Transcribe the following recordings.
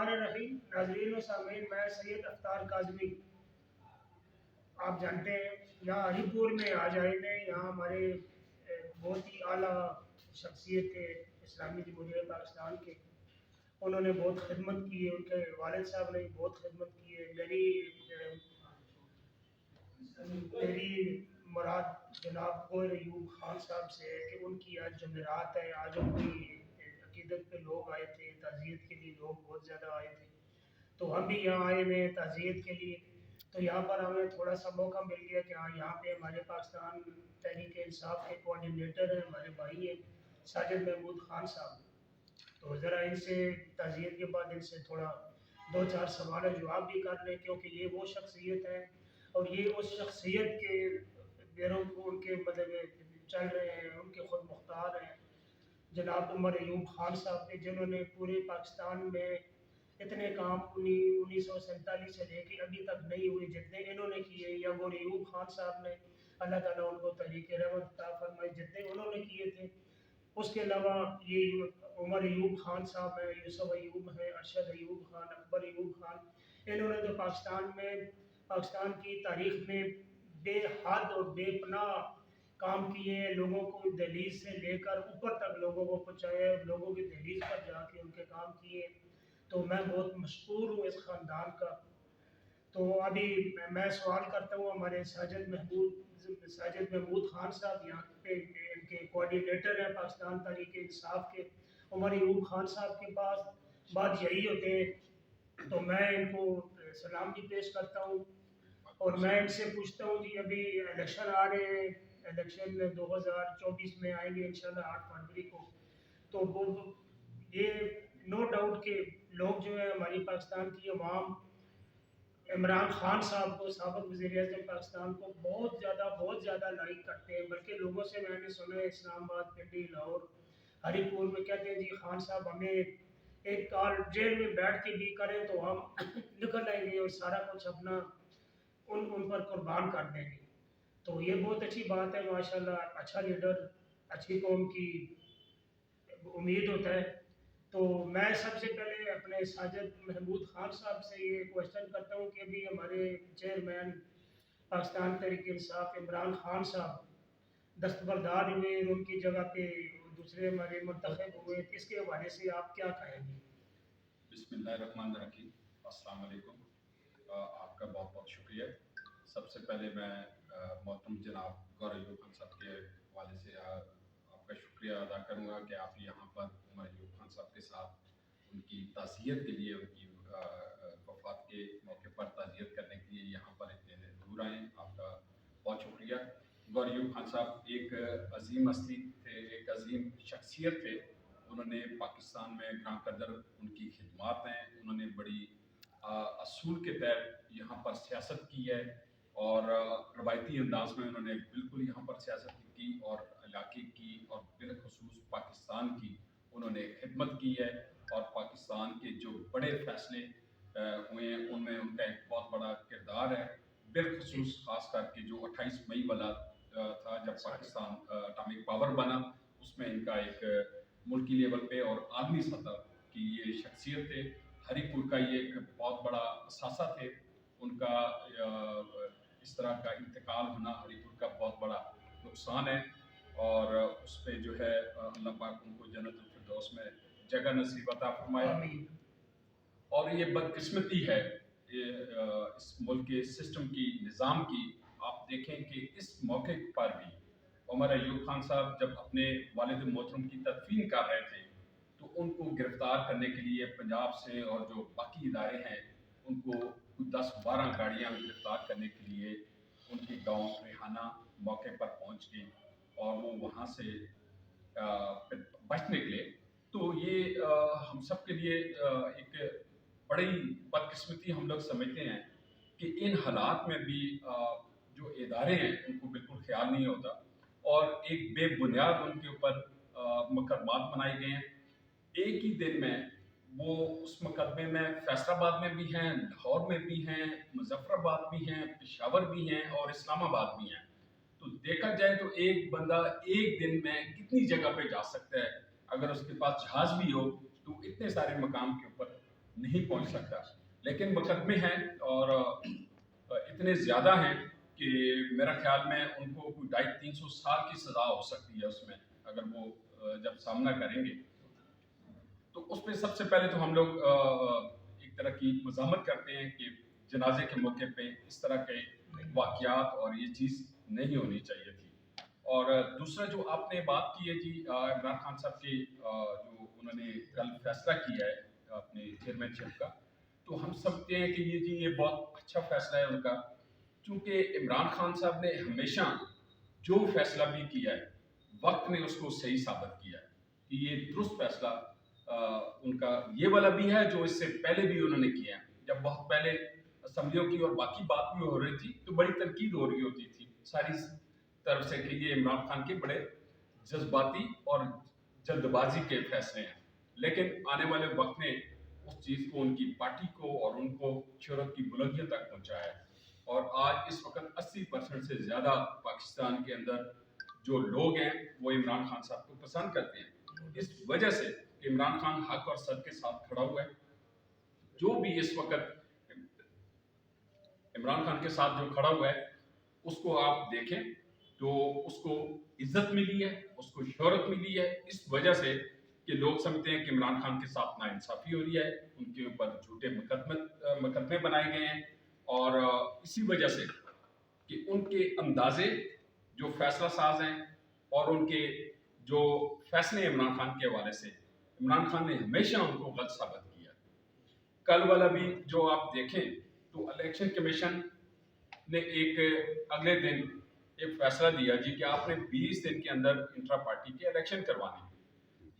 الرحمن الرحیم ناظرین و سامعین، میں سید افطار کاظمی، آپ جانتے ہیں یہاں ہری پور میں آج آئے ہیں۔ یہاں ہمارے بہت ہی اعلیٰ شخصیت تھے اسلامی جمہوریہ پاکستان کے، انہوں نے بہت خدمت کی ہے، ان کے والد صاحب نے بہت خدمت کی ہے۔ میری مراد جناب کوئر ایوب خان صاحب سے ہے کہ ان کی آج جمعرات ہے، آج ان کی عقیدت پہ لوگ آئے تھے، تعزیت کے لیے لوگ بہت زیادہ آئے تھے، تو ہم بھی یہاں آئے ہوئے ہیں تعزیت کے لیے۔ تو یہاں پر ہمیں تھوڑا سا موقع مل گیا کہ ہاں یہاں پہ ہمارے پاکستان تحریک انصاف کے کوآرڈینیٹر ہیں، ہمارے بھائی ہیں ساجد محمود خان صاحب، تو ذرا ان سے تعزیت کے بعد ان سے تھوڑا دو چار سوال جواب بھی کر لیں، کیونکہ یہ وہ شخصیت ہے اور یہ اس شخصیت کے بیروں کو ان کے مطلب چل رہے ہیں، ان کے خود مختار ہیں جناب عمر ایوب خان صاحب کے، جنہوں نے پورے پاکستان میں اتنے کام 1947 سے لے کے ابھی تک نہیں ہوئے جتنے انہوں نے کیے، یا عمر ایوب خان صاحب نے، اللہ تعالیٰ ان کو طریق رحمت عطا فرمائے، جتنے انہوں نے کیے تھے۔ اس کے علاوہ یہ عمر ایوب خان صاحب ہیں، یوسف ایوب ہیں، ارشد ایوب خان، اکبر ایوب خان، انہوں نے تو پاکستان کی تاریخ میں بے حد اور بے پناہ کام کیے ہیں، لوگوں کو دہلیز سے لے کر اوپر تک لوگوں کو پہنچایا ہے، لوگوں کی دہلیز پر جا کے ان کے کام کیے، تو میں بہت مشکور ہوں اس خاندان کا۔ تو ابھی میں سوال کرتا ہوں ہمارے ساجد محمود خان صاحب، یہاں پہ ان کے کوآرڈینیٹر ہیں پاکستان تحریک انصاف کے، عمر ایوب خان صاحب کے پاس بات یہی ہوتے ہیں، تو میں ان کو سلام بھی پیش کرتا ہوں اور میں ان سے پوچھتا ہوں جی ابھی الیکشن آ رہے ہیں، الیکشن 2024 میں آئیں گے انشاءاللہ 8 فروری کو، تو وہ یہ نو ڈاؤٹ کہ لوگ جو ہے ہماری پاکستان کی عوام عمران خان صاحب کو، سابق وزیر اعظم پاکستان کو بہت زیادہ لائک کرتے ہیں، بلکہ لوگوں سے میں نے سنا ہے اسلام آباد، پنڈی، لاہور، ہری پور میں کہتے ہیں جی خان صاحب ہمیں ایک کال جیل میں بیٹھ کے بھی کریں تو ہم نکل آئیں گے اور سارا کچھ اپنا ان پر قربان کر دیں گے، تو یہ بہت اچھی بات ہے ماشاءاللہ، اچھا لیڈر اچھی قوم کی امید ہوتا ہے۔ تو میں سب سے پہلے اپنے ساجد محمود خان صاحب سے یہ کوشچن کرتا ہوں کہ ابھی ہمارے چیئرمین پاکستان تحریک انصاف عمران خان صاحب دستبردار ہوئے، ان کی جگہ پہ دوسرے ہمارے منتخب ہوئے، اس کے حوالے سے آپ کیا کہیں گے؟ بسم اللہ الرحمن الرحیم، السلام علیکم۔ آپ کا بہت بہت شکریہ۔ سب سے پہلے میں محترم جناب کوئر ایوب خان صاحب کے حوالے سے آپ کا شکریہ ادا کروں گا کہ آپ یہاں پر عمر ایوب خان صاحب کے ساتھ ان کی تعزیت کے لیے، ان کی وفات کے موقع پر تعزیت کرنے کے لیے یہاں پر اتنے دور آئے ہیں، آپ کا بہت شکریہ۔ کوئر ایوب خان صاحب ایک عظیم ہستی تھے، ایک عظیم شخصیت تھے، انہوں نے پاکستان میں گراں قدر ان کی خدمات ہیں، انہوں نے بڑی اصول کے تحت یہاں پر سیاست کی ہے اور روایتی انداز میں انہوں نے بالکل یہاں پر سیاست کی اور علاقے کی اور بالخصوص پاکستان کی انہوں نے خدمت کی ہے، اور پاکستان کے جو بڑے فیصلے ہوئے ہیں ان میں ان کا ایک بہت بڑا کردار ہے، بالخصوص خاص کر کے جو 28 مئی والا تھا جب پاکستان اٹامک پاور بنا، اس میں ان کا ایک ملکی لیول پہ اور عالمی سطح کی یہ شخصیت تھے۔ ہری پور کا یہ ایک بہت بڑا اثاثہ تھے، ان کا اس طرح کا انتقال ہونا ہری پور کا بہت بڑا نقصان ہے، اور اس پہ جو ہے اللہ پاک ان کو جنت الفردوس میں جگہ نصیب عطا فرمائے۔ اور یہ بدقسمتی ہے اس ملک کے سسٹم کی، نظام کی۔ آپ دیکھیں کہ اس موقع پر بھی عمر ایوب خان صاحب جب اپنے والد محترم کی تدفین کر رہے تھے تو ان کو گرفتار کرنے کے لیے پنجاب سے اور جو باقی ادارے ہیں ان کو 10-12 گاڑیاں گرفتار کرنے کے لیے ان کے گاؤں ریحانہ موقع پر پہنچ گئی اور وہ وہاں سے بچ نکلے۔ تو یہ ہم سب کے لیے ایک بڑی بدقسمتی ہم لوگ سمجھتے ہیں کہ ان حالات میں بھی جو ادارے ہیں ان کو بالکل خیال نہیں ہوتا اور ایک بے بنیاد ان کے اوپر مقدمات بنائے گئے ہیں۔ ایک ہی دن میں وہ اس مقدمے میں فیصل آباد میں بھی ہیں، لاہور میں بھی ہیں، مظفر آباد بھی ہیں، پشاور بھی ہیں اور اسلام آباد بھی ہیں۔ تو دیکھا جائے تو ایک بندہ ایک دن میں کتنی جگہ پہ جا سکتا ہے؟ اگر اس کے پاس جہاز بھی ہو تو اتنے سارے مقام کے اوپر नहीं पहुंच सकता, लेकिन मुकदमे हैं और इतने ज़्यादा हैं कि मेरा ख्याल में उनको कोई 250-300 साल की सज़ा हो सकती है उसमें, अगर वो जब सामना करेंगे। तो उसमें सबसे पहले तो हम लोग एक तरह की मज़ामत करते हैं कि जनाजे के मौके पे इस तरह के वाक़यात और ये चीज़ नहीं होनी चाहिए थी। और दूसरा जो आपने बात की है जी, इमरान खान साहब की जो उन्होंने कल फैसला किया है अपने चेयरमैनशिप का, तो हम समझते हैं कि ये बहुत अच्छा फैसला है उनका, क्योंकि इमरान खान साहब ने हमेशा जो फैसला भी किया है वक्त ने उसको सही साबित किया है कि ये दुरुस्त फैसला उनका ये वाला भी है जो इससे पहले भी उन्होंने किया है। जब बहुत पहले असम्बलियों की और बाकी बात भी हो रही थी तो बड़ी तनकीद हो रही होती थी सारी तरफ से कि ये इमरान खान के बड़े जज्बाती और जल्दबाजी के फैसले हैं, लेकिन आने वाले वक्त ने उस चीज़ को उनकी पार्टी को और उनको शोहरत की बुलंदियों तक पहुंचाया है। और आज इस वक्त 80% से ज़्यादा पाकिस्तान के अंदर जो लोग हैं वो इमरान खान साहब को पसंद करते हैं, इस वजह से कि इमरान खान हक और सच के साथ खड़ा हुआ है। जो भी इस वक्त इमरान खान के साथ जो खड़ा हुआ है उसको आप देखें तो उसको इज्जत मिली है, उसको शोहरत मिली है, इस वजह से कि लोग समझते हैं कि इमरान खान के साथ नाइंसाफ़ी हो रही है, उनके ऊपर झूठे मुकदमे बनाए गए हैं। और इसी वजह से कि उनके अंदाजे जो फैसला साज हैं और उनके जो फैसले इमरान खान के हवाले से, इमरान खान ने हमेशा उनको गलत साबित किया। कल वाला भी जो आप देखें तो इलेक्शन कमीशन ने एक अगले दिन एक फैसला दिया जी कि आपने 20 दिन के अंदर इंट्रा पार्टी के इलेक्शन करवाने,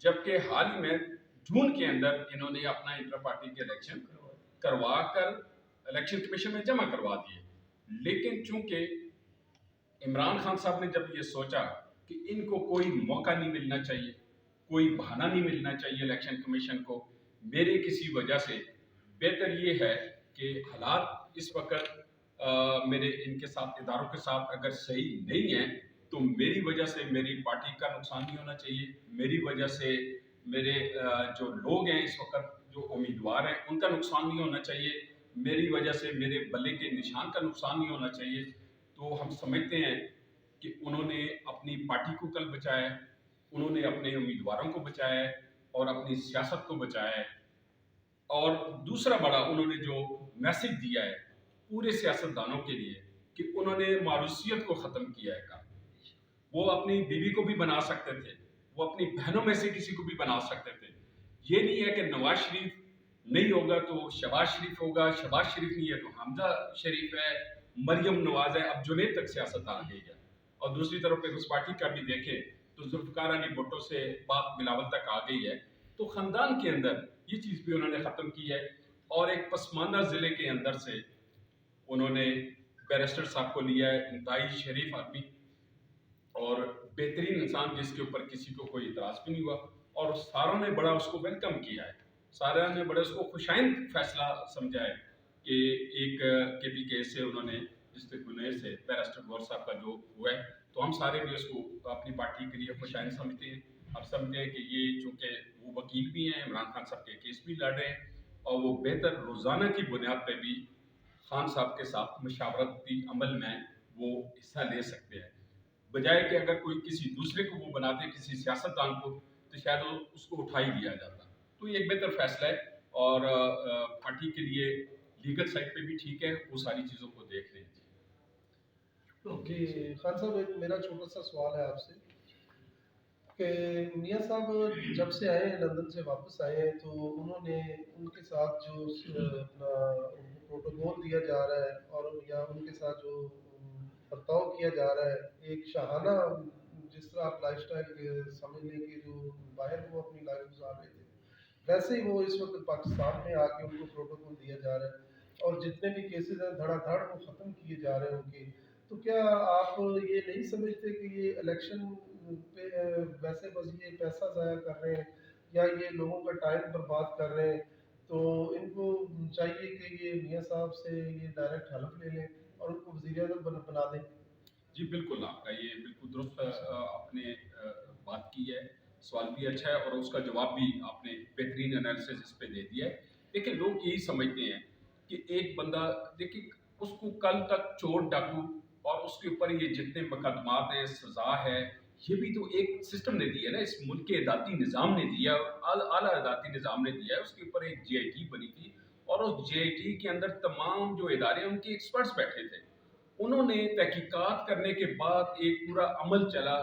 जबकि हाल ही में जून के अंदर इन्होंने अपना इंट्रा पार्टी के इलेक्शन करवा कर इलेक्शन कमीशन में जमा करवा दिए। लेकिन चूंकि इमरान खान साहब ने जब ये सोचा कि इनको कोई मौका नहीं मिलना चाहिए, कोई बहाना नहीं मिलना चाहिए इलेक्शन कमीशन को मेरे किसी वजह से, बेहतर ये है कि हालात इस वक्त मेरे इनके साथ इदारों के साथ अगर सही नहीं है तो मेरी वजह से मेरी पार्टी का नुकसान नहीं होना चाहिए, मेरी वजह से मेरे जो लोग हैं इस वक्त जो उम्मीदवार हैं उनका नुकसान नहीं होना चाहिए, मेरी वजह से मेरे बल्ले के निशान का नुकसान नहीं होना चाहिए। तो हम समझते हैं कि उन्होंने अपनी पार्टी को कल बचाया है, उन्होंने अपने उम्मीदवारों को बचाया है और अपनी सियासत को बचाया है। और दूसरा बड़ा उन्होंने जो मैसेज दिया है पूरे सियासतदानों के लिए कि उन्होंने मारूसियत को ख़त्म किया है काम। वो अपनी बीवी को भी बना सकते थे, वो अपनी बहनों में से किसी को भी बना सकते थे। ये नहीं है कि नवाज शरीफ नहीं होगा तो शहबाज शरीफ होगा, शहबाज शरीफ नहीं है तो हमजा शरीफ है, मरियम नवाज है, अब जुनेद तक सियासत आ गई है। और दूसरी तरफ पीपल्स पार्टी का भी देखें तो जुल्फ़िकार अली भुट्टो से बात बिलावल तक आ गई है। तो ख़ानदान के अंदर ये चीज़ भी उन्होंने ख़त्म की है। और एक पसमानदा ज़िले के अंदर से उन्होंने बैरिस्टर साहब को लिया है, इंतहाई शरीफ आदमी और बेहतरीन इंसान जिसके ऊपर किसी को कोई इतराज़ भी नहीं हुआ, और सारों ने बड़ा उसको वेलकम किया है, सारों ने बड़ा उसको खुशाइंद फैसला समझा है कि एक के पी केस से उन्होंने इस्तीफ़े से बैरिस्टर गौर साहब का जो हुआ है, तो हम सारे भी उसको अपनी पार्टी के लिए खुशाइंद समझते हैं। अब समझते हैं कि ये चूँकि वो वकील भी हैं, इमरान खान साहब के केस भी लड़ रहे हैं और वो बेहतर रोज़ाना की बुनियाद पर भी खान साहब के साथ मशावरती अमल में वो हिस्सा ले सकते हैं, बजाय कि अगर कोई किसी दूसरे को वो बनाते किसी सियासतदान को तो शायद वो उसको उठा ही लिया जाता। तो ये एक बेहतर फैसला है और पार्टी के लिए लीगल साइड पे भी ठीक है, वो सारी चीज़ों को देख लें। जी खान साहब, एक मेरा छोटा सा सवाल है आपसे कि मियाँ साहब जब से आए हैं, लंदन से वापस आए हैं, तो उन्होंने उनके साथ जो अपना प्रोटोकॉल दिया जा रहा है और या उनके साथ जो बर्ताव किया जा रहा है, एक शाहाना जिस तरह आप लाइफ स्टाइल समझ लें कि जो बाहर वो अपनी लाइफ गुजार रहे थे, वैसे ही वो इस वक्त पाकिस्तान में आके उनको प्रोटोकॉल दिया जा रहा है और जितने भी केसेस हैं धड़ाधड़ वो ख़त्म किए जा रहे हैं उनके। तो क्या आप ये नहीं समझते कि ये इलेक्शन पे वैसे बस ये पैसा ज़ाया कर रहे हैं या ये लोगों का टाइम बर्बाद कर रहे हैं? तो इनको चाहिए कि ये मियाँ साहब से ये डायरेक्ट हेल्प ले लें और उनको वज़ीर-ए-आज़म बना दें। जी बिल्कुल, आपका ये बिल्कुल दुरुस्त आपने बात की है, सवाल भी अच्छा है और उसका जवाब भी आपने बेहतरीन एनालिसिस इस पे दे दिया है। देखिए लोग यही समझते हैं कि एक बंदा, देखिए उसको कल तक चोर डाकू और उसके ऊपर ये जितने मुकदमात हैं, सजा है, ये भी तो एक सिस्टम ने दिया है ना, इस मुल्क के अदालती निज़ाम ने दिया, आला अदालती निज़ाम ने दिया है। उसके ऊपर एक JIT बनी थी और उस JIT के अंदर तमाम जो इदारे हैं उनके एक्सपर्ट्स बैठे थे। उन्होंने तहकीकात करने के बाद एक पूरा अमल चला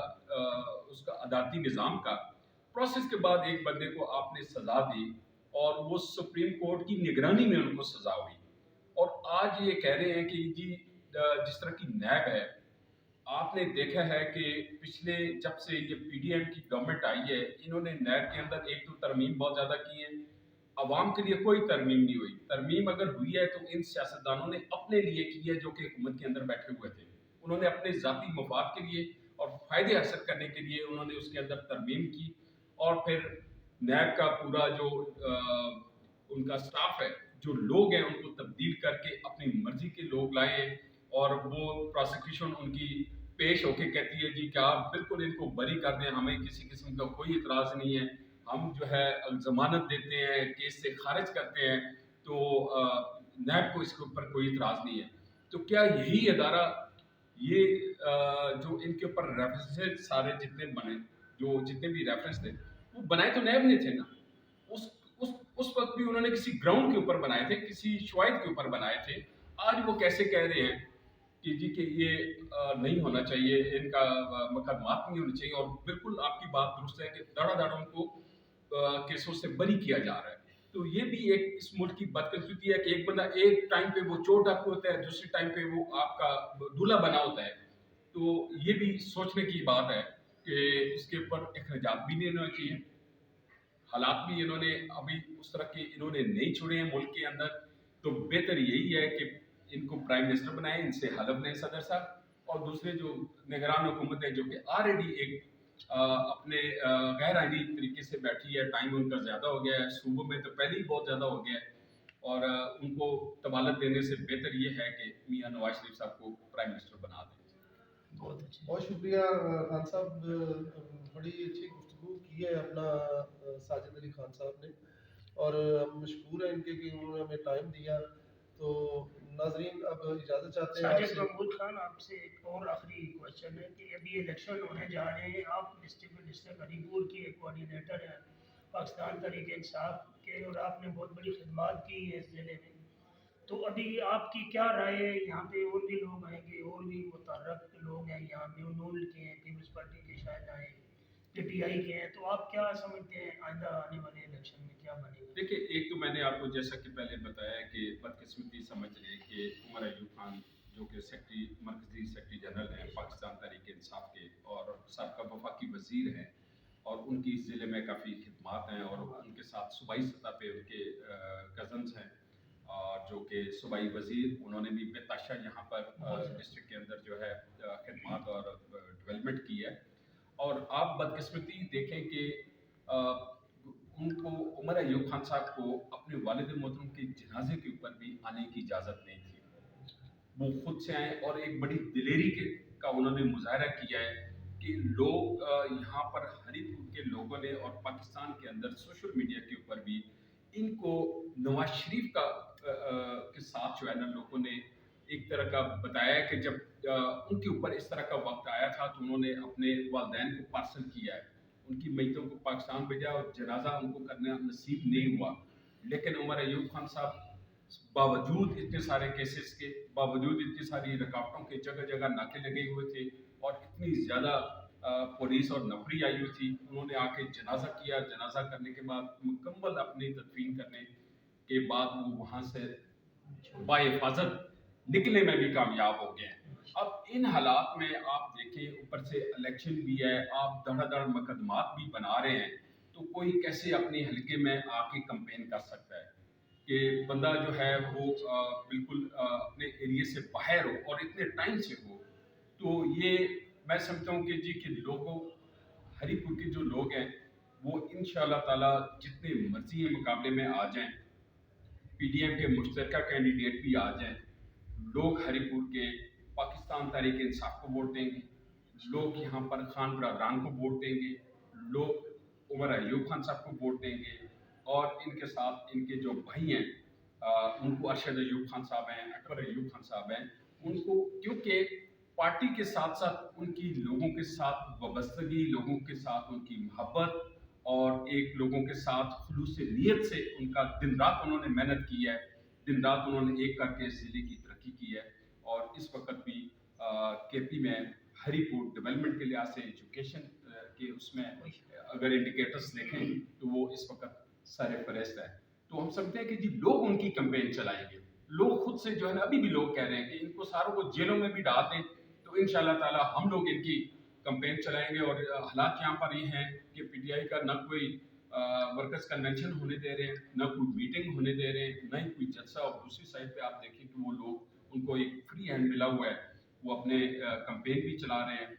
उसका अदालती निज़ाम का। प्रोसेस के बाद एक बंदे को आपने सज़ा दी और वो सुप्रीम कोर्ट की निगरानी में उनको सज़ा हुई। और आज ये कह रहे हैं कि जी जिस तरह की नैब है, आपने देखा है कि पिछले जब से ये PDM की गवर्नमेंट आई है, इन्होंने नैब के अंदर एक तो तरमीम बहुत ज़्यादा की है, अवाम के लिए कोई तरमीम नहीं हुई। तरमीम अगर हुई है तो इन सियासतदानों ने अपने लिए की है जो कि हुकूमत के अंदर बैठे हुए थे। उन्होंने अपने ज़ाती मफाद के लिए और फ़ायदे हासिल करने के लिए उन्होंने उसके अंदर तरमीम की और फिर नैब का पूरा जो उनका स्टाफ है, जो लोग हैं, उनको तब्दील करके अपनी मर्जी के लोग लाए हैं और वो प्रोसिक्यूशन उनकी पेश होके कहती है जी कि आप बिल्कुल इनको बरी कर दें, हमें किसी किस्म का कोई इतराज़ नहीं है, हम जो है ज़मानत देते हैं, केस से खारिज करते हैं, तो नैब को इसके ऊपर कोई इतराज़ नहीं है। तो क्या यही अदारा ये जो इनके ऊपर रेफरेंसेस सारे जितने बने, जो जितने भी रेफरेंस थे, वो बनाए तो नैब ने थे ना। उस उस वक्त भी उन्होंने किसी ग्राउंड के ऊपर बनाए थे, किसी शवायद के ऊपर बनाए थे। आज वो कैसे कह रहे हैं कि जी कि ये नहीं होना चाहिए, इनका मुकदमात नहीं होने चाहिए, और बिल्कुल आपकी बात दुरुस्त है कि धड़ाधड़ उनको केसों से बरी किया जा रहा है। तो ये भी एक इस मुल्क की बदकिस्मती है कि एक बंदा एक टाइम पे वो चोर डाकू होता है, दूसरे टाइम पे वो आपका दूल्हा बना होता है। तो ये भी सोचने की बात है कि इसके ऊपर एहतजाज भी नहीं होना चाहिए। हालात भी इन्होंने अभी उस तरह के इन्होंने नहीं छोड़े हैं मुल्क के अंदर, तो बेहतर यही है कि इनको प्राइम मिनिस्टर बनाएं, इनसे हलफ लें सदर साहब, और दूसरे जो निगरान हुकूमत है जो कि ऑलरेडी एक अपने गैर आइनी तरीके से बैठी है, टाइम उनका ज़्यादा हो गया है, सूबों में तो पहले ही बहुत ज़्यादा हो गया है, और उनको तबालत देने से बेहतर ये है कि मियाँ नवाज शरीफ साहब को प्राइम मिनिस्टर बना दें। बहुत अच्छे। बहुत शुक्रिया खान साहब, बड़ी अच्छी गुफ्तगू की है अपना साजिद अली खान साहब ने, और हम मशकूर हैं इनके कि उन्होंने हमें टाइम दिया। तो नाजरीन अब इजाज़त चाहते हैं साजिद आपसे। महमूद खान, आपसे एक और आखिरी क्वेश्चन है कि अभी इलेक्शन होने जा रहे हैं, आप डिस्ट्रिक्ट हरीपुर के कोऑर्डिनेटर हैं पाकिस्तान तहरीक इंसाफ के, और आपने बहुत बड़ी खिदमत की है इस ज़िले में। तो अभी आपकी क्या राय है? यहाँ पे और भी लोग आएंगे, और भी मुतहर्रिक लोग हैं यहाँ पे, नून के हैं, पीपल्स पार्टी के शायद आए, PTI के हैं, तो आप क्या समझते हैं आइंदा आने वाले इलेक्शन में क्या बनेगा? देखिए, एक तो मैंने आपको जैसा कि पहले बताया कि बदकिस्मती समझ लें कि उमर अयूब खान जो कि मरकज़ी सेक्रेटरी जनरल हैं पाकिस्तान तहरीक इंसाफ के, और साबका वफाकी वज़ीर हैं, और उनकी इस ज़िले में काफ़ी खिदमात हैं, और उनके साथ सूबाई सतह पे उनके कज़न्स हैं, और जो कि सूबाई वज़ीर, उन्होंने भी बेताशा यहाँ पर डिस्ट्रिक्ट के अंदर जो है खिदमात और डेवलपमेंट की है। और आप बदकिस्मती देखें कि उनको, उमर अयूब खान साहब को अपने वालिद मोहतरम के जनाजे के ऊपर भी आने की इजाज़त नहीं थी। वो खुद से आए और एक बड़ी दिलेरी का उन्होंने मुजाहरा किया है कि लोग यहाँ पर हरीपुर के लोगों ने और पाकिस्तान के अंदर सोशल मीडिया के ऊपर भी इनको नवाज शरीफ के साथ जो है ना, लोगों ने एक तरह का बताया कि जब उनके ऊपर इस तरह का वक्त आया था तो उन्होंने अपने वालिदैन को पार्सल किया है, उनकी मैयतों को पाकिस्तान भेजा और जनाजा उनको करना नसीब नहीं हुआ। लेकिन उमर अयूब खान साहब बावजूद इतने सारे केसेस के, बावजूद इतनी सारी रुकावटों के, जगह जगह नाके लगे हुए थे और इतनी ज़्यादा पुलिस और नफरी आई हुई थी, उन्होंने आके जनाजा किया। जनाजा करने के बाद मुकम्मल अपनी तदफीन करने के बाद वो वहाँ से बाहिफाजत निकलने में भी कामयाब हो गए हैं। अब इन हालात में आप देखें, ऊपर से इलेक्शन भी है, आप धड़ाधड़ मुकदमात भी बना रहे हैं, तो कोई कैसे अपने हल्के में आके कंपेन कर सकता है कि बंदा जो है वो बिल्कुल अपने एरिया से बाहर हो और इतने टाइम से हो। तो ये मैं समझता हूँ कि जी कि लोगों, हरीपुर के जो लोग हैं वो इंशाअल्लाह ताला जितने मर्जी के मुकाबले में आ जाएं, PDM के मुश्तरका कैंडिडेट भी आ जाएं, लोग हरीपुर के पाकिस्तान तहरीक इंसाफ को वोट देंगे, लोग यहाँ पर खान बरदरान को वोट देंगे, लोग उमर अयूब खान साहब को वोट देंगे, اور ان کے ساتھ ان کے جو بھائی ہیں ان کو ارشد ایوب خان صاحب ہیں، اکبر ایوب خان صاحب ہیں، ان کو کیونکہ پارٹی کے ساتھ ساتھ ان کی لوگوں کے ساتھ وابستگی، لوگوں کے ساتھ ان کی محبت اور ایک لوگوں کے ساتھ خلوص نیت سے ان کا دن رات انہوں نے محنت کی ہے، دن رات انہوں نے ایک کر کے اس ضلع کی ترقی کی ہے. اور اس وقت بھی کے پی میں ہری پور ڈیولپمنٹ کے لحاظ سے ایجوکیشن کے اس میں اگر انڈیکیٹرز دیکھیں تو وہ اس وقت سر فہرست ہے. تو ہم سمجھتے ہیں کہ جی لوگ ان کی کمپین چلائیں گے، لوگ خود سے جو ہے نا ابھی بھی لوگ کہہ رہے ہیں کہ ان کو ساروں کو جیلوں میں بھی ڈال دیں تو انشاءاللہ تعالی ہم لوگ ان کی کمپین چلائیں گے. اور حالات یہاں پر یہ ہیں کہ پی ٹی آئی کا نہ کوئی ورکرز کنونشن ہونے دے رہے ہیں، نہ کوئی میٹنگ ہونے دے رہے ہیں، نہ ہی کوئی جلسہ. اور دوسری سائڈ پہ آپ دیکھیں کہ وہ لوگ ان کو ایک فری ہینڈ ملا ہوا ہے، وہ اپنے کمپین بھی چلا رہے ہیں،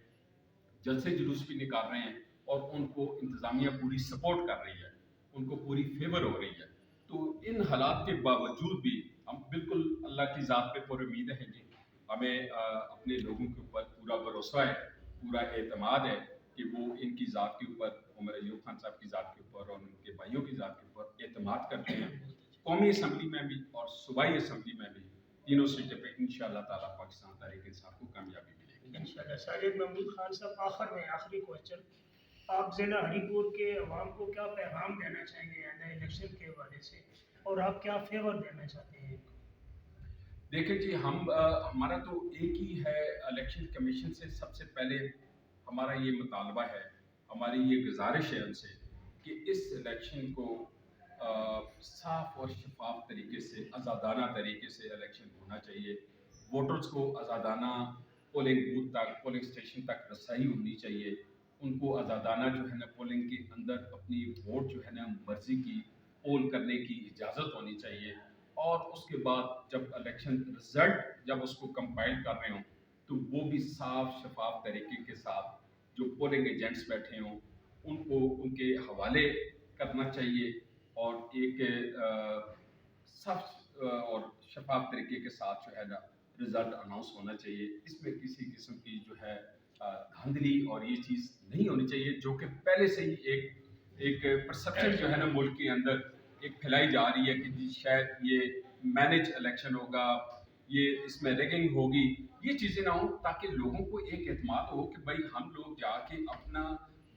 جلسے جلوس بھی نکال رہے ہیں اور ان کو انتظامیہ پوری سپورٹ کر رہی ہے، ان کو پوری فیور ہو رہی ہے. تو ان حالات کے باوجود بھی ہم بالکل اللہ کی ذات پہ پر امید ہیں جی. ہمیں اپنے لوگوں کے اوپر پورا بھروسہ ہے، پورا اعتماد ہے کہ وہ ان کی ذات کے اوپر، عمر ایوب خان صاحب کی ذات کے اوپر اور ان کے بھائیوں کی ذات کے اوپر اعتماد کرتے ہیں. قومی اسمبلی میں بھی اور صوبائی اسمبلی میں بھی تینوں سیٹیں پہ انشاءاللہ تعالیٰ پاکستان تحریک انصاف کو کامیابی ملے گی. انشاءاللہ. ساجد محمود خان صاحب، آخر میں آخری کوشچن، آپ ضلع ہری پور کے عوام کو کیا پیغام دینا چاہیں گے الیکشن کے حوالے سے، اور آپ کیا فیور دینا چاہتے ہیں؟ دیکھیں جی ہمارا تو ایک ہی ہے الیکشن کمیشن سے. سب سے پہلے ہمارا یہ مطالبہ ہے، ہماری یہ گزارش ہے ان سے کہ اس الیکشن کو صاف اور شفاف طریقے سے، آزادانہ طریقے سے الیکشن ہونا چاہیے. ووٹرز کو آزادانہ پولنگ بوتھ تک، پولنگ اسٹیشن تک رسائی ہونی چاہیے. ان کو آزادانہ جو ہے نا پولنگ کے اندر اپنی ووٹ جو ہے نا مرضی کی پول کرنے کی اجازت ہونی چاہیے. اور اس کے بعد جب الیکشن رزلٹ جب اس کو کمپائل کر رہے ہوں تو وہ بھی صاف شفاف طریقے کے ساتھ جو پولنگ ایجنٹس بیٹھے ہوں ان کو ان کے حوالے کرنا چاہیے اور ایک صاف اور شفاف طریقے کے ساتھ جو ہے نا رزلٹ اناؤنس ہونا چاہیے. اس میں کسی قسم کی جو ہے دھاندلی اور یہ چیز نہیں ہونی چاہیے جو کہ پہلے سے ہی ایک پرسپشن جو ہے نا ملک کے اندر ایک پھیلائی جا رہی ہے کہ جی شاید یہ مینج الیکشن ہوگا، یہ اس میں ریگنگ ہوگی. یہ چیزیں نہ ہوں تاکہ لوگوں کو ایک اعتماد ہو کہ بھائی ہم لوگ جا کے اپنا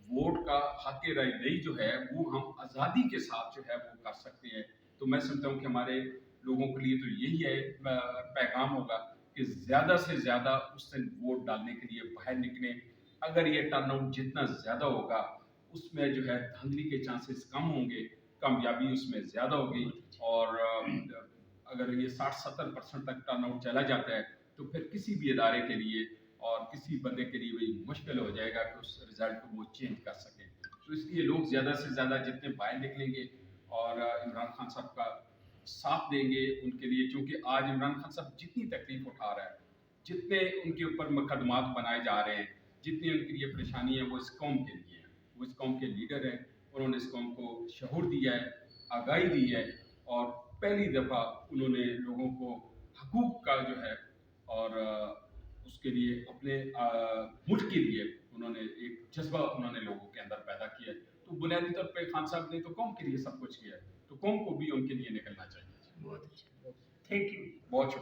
ووٹ کا حق رائے دہی جو ہے وہ ہم آزادی کے ساتھ جو ہے وہ کر سکتے ہیں. تو میں سمجھتا ہوں کہ ہمارے لوگوں کے لیے تو یہی ہے پیغام ہوگا کہ زیادہ سے زیادہ اس دن ووٹ ڈالنے کے لیے باہر نکلیں. اگر یہ ٹرن آؤٹ جتنا زیادہ ہوگا اس میں جو ہے دھاندلی کے چانسز کم ہوں گے، کامیابی اس میں زیادہ ہوگی. اور اگر یہ 60-70% تک ٹرن آؤٹ چلا جاتا ہے تو پھر کسی بھی ادارے کے لیے اور کسی بندے کے لیے بھی مشکل ہو جائے گا کہ اس رزلٹ کو وہ چینج کر سکیں. تو اس لیے لوگ زیادہ سے زیادہ جتنے باہر نکلیں گے اور عمران خان صاحب کا ساتھ دیں گے ان کے لیے، چونکہ آج عمران خان صاحب جتنی تکلیف اٹھا رہا ہے، جتنے ان کے اوپر مقدمات بنائے جا رہے ہیں، جتنی ان کے لیے پریشانی ہے وہ اس قوم کے لیے ہے. وہ اس قوم کے لیڈر ہیں، انہوں نے اس قوم کو شعور دیا ہے، آگاہی دی ہے اور پہلی دفعہ انہوں نے لوگوں کو حقوق کا جو ہے اور اس کے لیے اپنے ملک کے لیے انہوں نے ایک جذبہ انہوں نے لوگوں کے اندر پیدا کیا ہے. تو بنیادی طور پہ خان صاحب نے تو قوم کے لیے سب کچھ کیا ہے، تو قوم کو بھی ان کے لیے نکلنا چاہیے. بہت اچھا، تھینک یو. بہت شکریہ.